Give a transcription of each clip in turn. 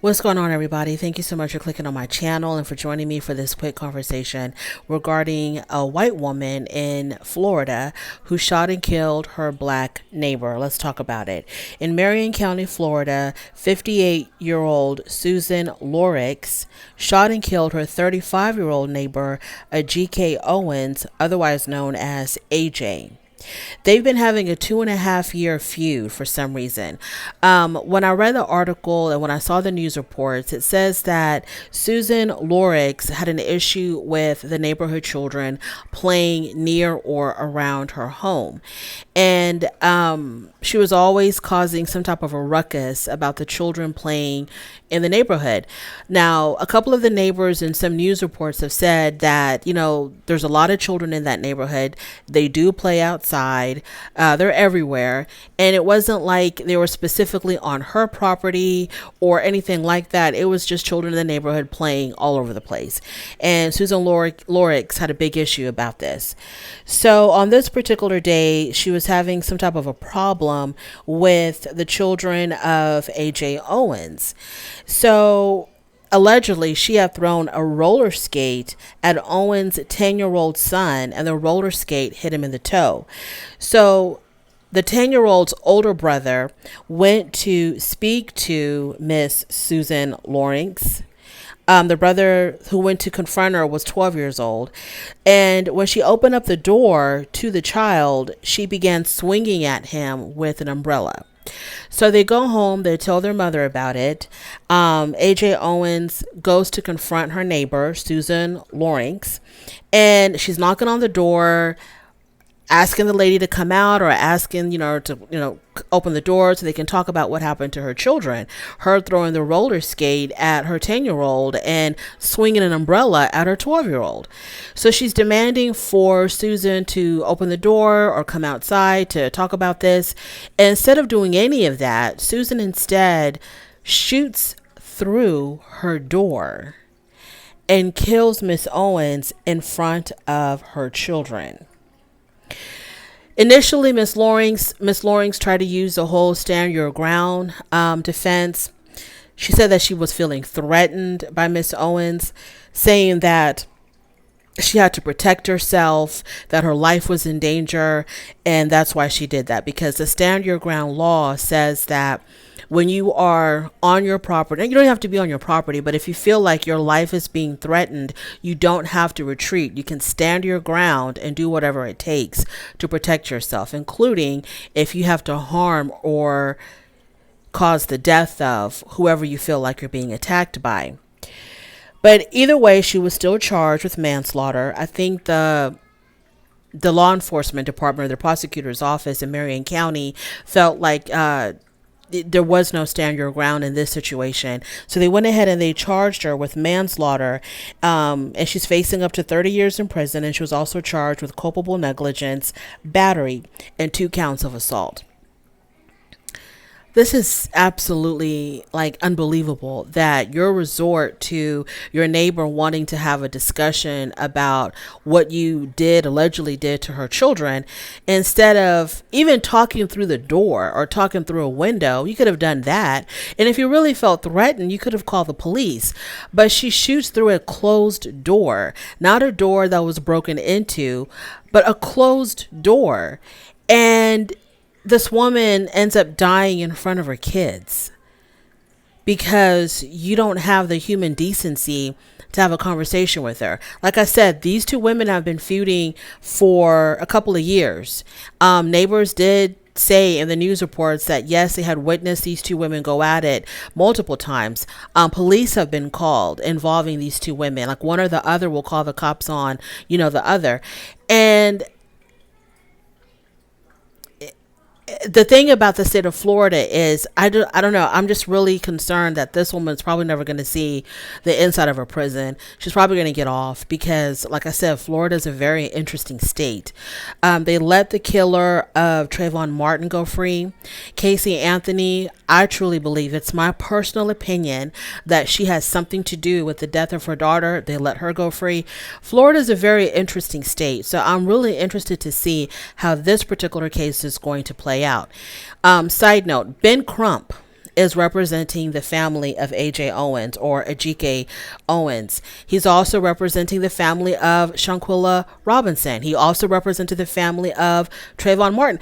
What's going on, everybody? Thank you so much for clicking on my channel and for joining me for this quick conversation regarding a white woman in Florida who shot and killed her black neighbor. Let's talk about it. In Marion County, Florida, 58-year-old Susan Lorincz shot and killed her 35-year-old neighbor, Ajike Owens, otherwise known as AJ. They've been having a 2.5 year feud for some reason. When I read the article and when I saw the news reports, it says that Susan Lorincz had an issue with the neighborhood children playing near or around her home. And she was always causing some type of a ruckus about the children playing in the neighborhood. Now, a couple of the neighbors and some news reports have said that, there's a lot of children in that neighborhood. They do play outside. They're everywhere. And it wasn't like they were specifically on her property or anything like that. It was just children in the neighborhood playing all over the place. And Susan Lorincz had a big issue about this. So on this particular day, she was having some type of a problem with the children of AJ Owens. So allegedly, she had thrown a roller skate at Owens' 10-year-old son, and the roller skate hit him in the toe. So the 10-year-old's older brother went to speak to Miss Susan Lorincz. The brother who went to confront her was 12 years old. And when she opened up the door to the child, she began swinging at him with an umbrella. So they go home, they tell their mother about it. AJ Owens goes to confront her neighbor, Susan Lorincz, and she's knocking on the door, asking the lady to come out or asking, to open the door so they can talk about what happened to her children. Her throwing the roller skate at her 10-year-old and swinging an umbrella at her 12-year-old. So she's demanding for Susan to open the door or come outside to talk about this. And instead of doing any of that, Susan instead shoots through her door and kills Miss Owens in front of her children. Initially, Miss Lorincz tried to use the whole stand your ground defense. She said that she was feeling threatened by Miss Owens, saying that she had to protect herself, that her life was in danger, and that's why she did that, because the stand your ground law says that when you are on your property, and you don't have to be on your property, but if you feel like your life is being threatened, you don't have to retreat. You can stand your ground and do whatever it takes to protect yourself, including if you have to harm or cause the death of whoever you feel like you're being attacked by. But either way, she was still charged with manslaughter. I think the law enforcement department or the prosecutor's office in Marion County felt like there was no stand your ground in this situation. So they went ahead and they charged her with manslaughter. And she's facing up to 30 years in prison. And she was also charged with culpable negligence, battery, and 2 counts of assault. This is absolutely unbelievable that your resort to your neighbor wanting to have a discussion about what you allegedly did to her children, instead of even talking through the door or talking through a window. You could have done that. And if you really felt threatened, you could have called the police. But she shoots through a closed door, not a door that was broken into, but a closed door. And this woman ends up dying in front of her kids because you don't have the human decency to have a conversation with her. Like I said, these 2 women have been feuding for a couple of years. Neighbors did say in the news reports that yes, they had witnessed these 2 women go at it multiple times. Police have been called involving these 2 women. Like one or the other will call the cops on, the other. And the thing about the state of Florida is, I don't know. I'm just really concerned that this woman's probably never going to see the inside of her prison. She's probably going to get off because, like I said, Florida is a very interesting state. They let the killer of Trayvon Martin go free. Casey Anthony, I truly believe, it's my personal opinion, that she has something to do with the death of her daughter. They let her go free. Florida is a very interesting state. So I'm really interested to see how this particular case is going to play out. Side note, Ben Crump is representing the family of AJ Owens or Ajike Owens. He's also representing the family of Shanquilla Robinson. He also represented the family of Trayvon Martin.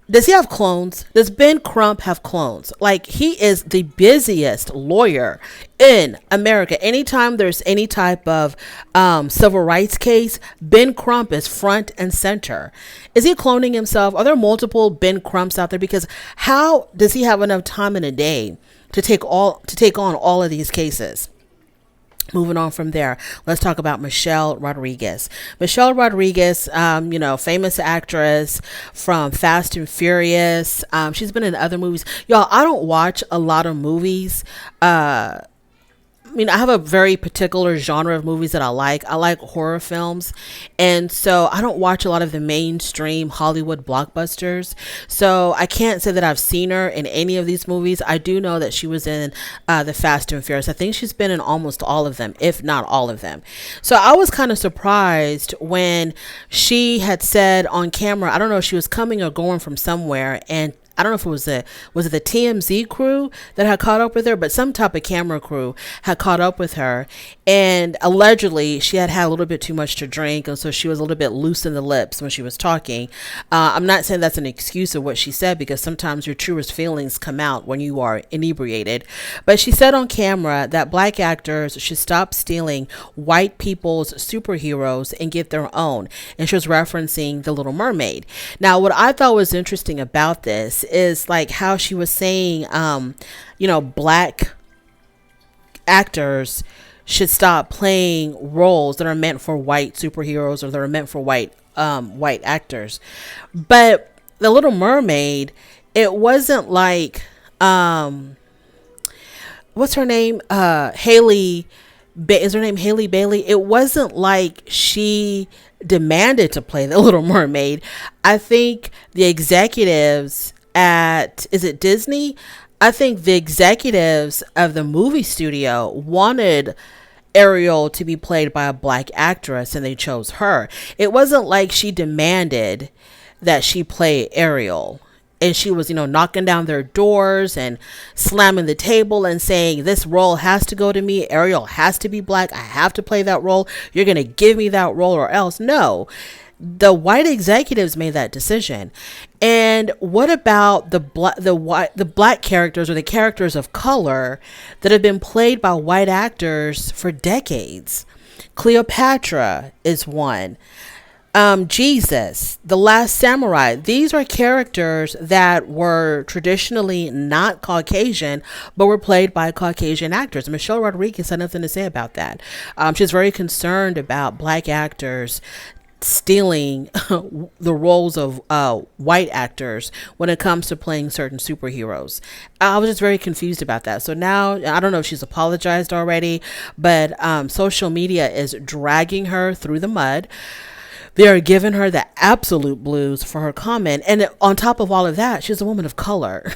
Does he have clones? Does Ben Crump have clones? Like, he is the busiest lawyer in America. Anytime there's any type of civil rights case, Ben Crump is front and center. Is he cloning himself? Are there multiple Ben Crumps out there? Because how does he have enough time in a day to take on all of these cases? Moving on from there, let's talk about Michelle Rodriguez. Michelle Rodriguez, famous actress from Fast and Furious. She's been in other movies. Y'all, I don't watch a lot of movies. I have a very particular genre of movies that I like. I like horror films. And so I don't watch a lot of the mainstream Hollywood blockbusters. So I can't say that I've seen her in any of these movies. I do know that she was in the Fast and Furious. I think she's been in almost all of them, if not all of them. So I was kind of surprised when she had said on camera, I don't know if she was coming or going from somewhere, and I don't know if it was it the TMZ crew that had caught up with her, but some type of camera crew had caught up with her, and allegedly she had had a little bit too much to drink, and so she was a little bit loose in the lips when she was talking. I'm not saying that's an excuse of what she said, because sometimes your truest feelings come out when you are inebriated, but she said on camera that black actors should stop stealing white people's superheroes and get their own, and she was referencing The Little Mermaid. Now, what I thought was interesting about this is like how she was saying, black actors should stop playing roles that are meant for white superheroes or that are meant for white actors. But The Little Mermaid, it wasn't like, what's her name? Is her name Haley Bailey? It wasn't like she demanded to play The Little Mermaid. I think the executives is it Disney? I think the executives of the movie studio wanted Ariel to be played by a black actress, and they chose her. It wasn't like she demanded that she play Ariel, and she was, knocking down their doors and slamming the table and saying, this role has to go to me. Ariel has to be black. I have to play that role. You're going to give me that role or else. No. The white executives made that decision. And what about the black characters, or the characters of color that have been played by white actors for decades? Cleopatra is one. Jesus, The Last Samurai. These are characters that were traditionally not Caucasian, but were played by Caucasian actors. Michelle Rodriguez had nothing to say about that. She's very concerned about black actors stealing the roles of white actors when it comes to playing certain superheroes. I was just very confused about that. So now, I don't know if she's apologized already, but social media is dragging her through the mud. They are giving her the absolute blues for her comment. And on top of all of that, she's a woman of color.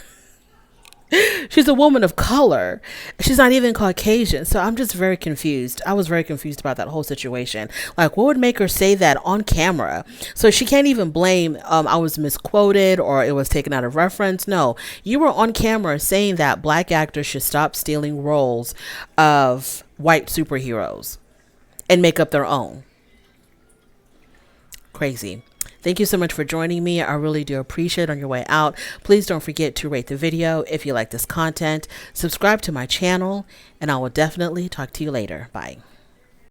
She's a woman of color. She's not even Caucasian. So I'm just very confused. I was very confused about that whole situation. Like, what would make her say that on camera? So she can't even blame, I was misquoted or it was taken out of reference. No, you were on camera saying that black actors should stop stealing roles of white superheroes and make up their own. Crazy. Thank you so much for joining me. I really do appreciate it. On your way out, please don't forget to rate the video if you like this content, subscribe to my channel, and I will definitely talk to you later. Bye.